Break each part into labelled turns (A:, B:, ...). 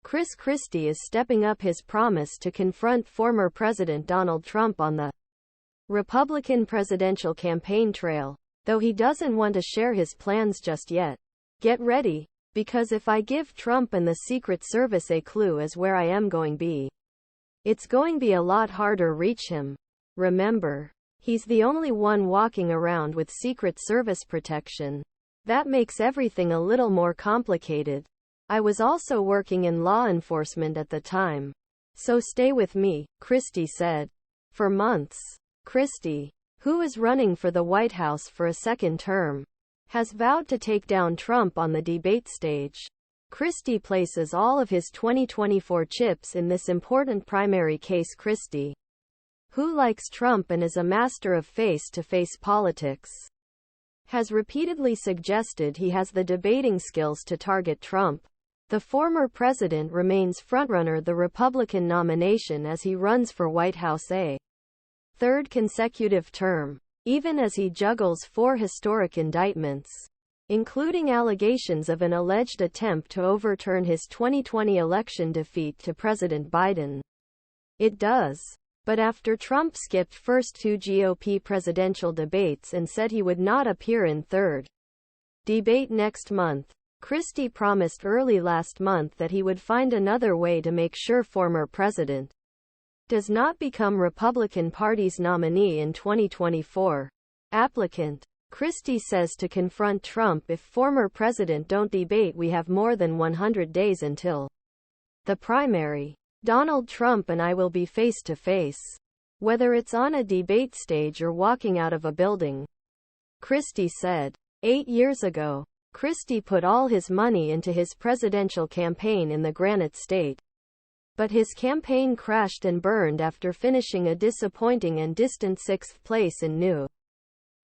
A: Christie is stepping up his promise to confront former President Donald Trump on the Republican presidential campaign trail, though he doesn't want to share his plans just yet. Get ready, because if I give Trump and the Secret Service a clue as where I am going be, it's going be a lot harder reach him. Remember, he's the only one walking around with Secret Service protection. That makes everything a little more complicated. I was also working in law enforcement at the time. So stay with me, Christie said. For months, Christie, who is running for the White House for a second term, has vowed to take down Trump on the debate stage. Christie places all of his 2024 chips in this important primary case. Christie, who likes Trump and is a master of face-to-face politics, has repeatedly suggested he has the debating skills to target Trump. The former president remains frontrunner the Republican nomination as he runs for White House a third consecutive term, even as he juggles 4 historic indictments, including allegations of an alleged attempt to overturn his 2020 election defeat to President Biden. It does. But after Trump skipped first 2 GOP presidential debates and said he would not appear in third debate next month, Christie promised early last month that he would find another way to make sure former president does not become Republican Party's nominee in 2024. Applicant. Christie says to confront Trump if former president don't debate. We have more than 100 days until the primary. Donald Trump and I will be face to face, whether it's on a debate stage or walking out of a building, Christie said. 8 years ago, Christie put all his money into his presidential campaign in the Granite State. But his campaign crashed and burned after finishing a disappointing and distant 6th place in New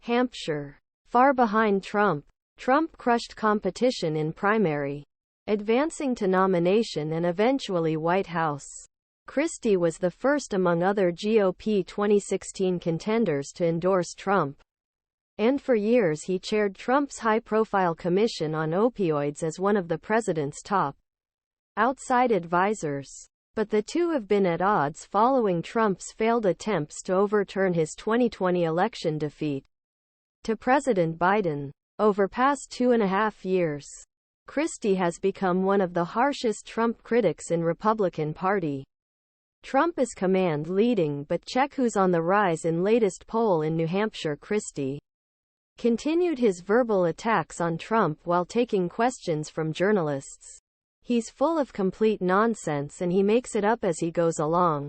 A: Hampshire. Far behind Trump, Trump crushed competition in primary, advancing to nomination and eventually White House. Christie was the first among other GOP 2016 contenders to endorse Trump. And for years he chaired Trump's high-profile commission on opioids as one of the president's top outside advisors. But the two have been at odds following Trump's failed attempts to overturn his 2020 election defeat to President Biden. Over past 2.5 years, Christie has become one of the harshest Trump critics in Republican Party. Trump is command leading, but check who's on the rise in latest poll in New Hampshire. Christie continued his verbal attacks on Trump while taking questions from journalists. He's full of complete nonsense and he makes it up as he goes along,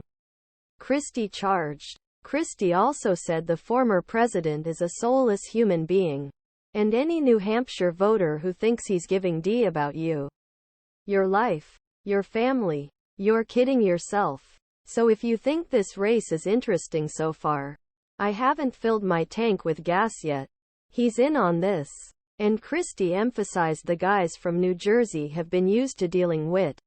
A: Christie charged. Christie also said the former president is a soulless human being, and any New Hampshire voter who thinks he's giving D about you, your life, your family, you're kidding yourself. So if you think this race is interesting so far, I haven't filled my tank with gas yet. He's in on this. And Christie emphasized the guys from New Jersey have been used to dealing wit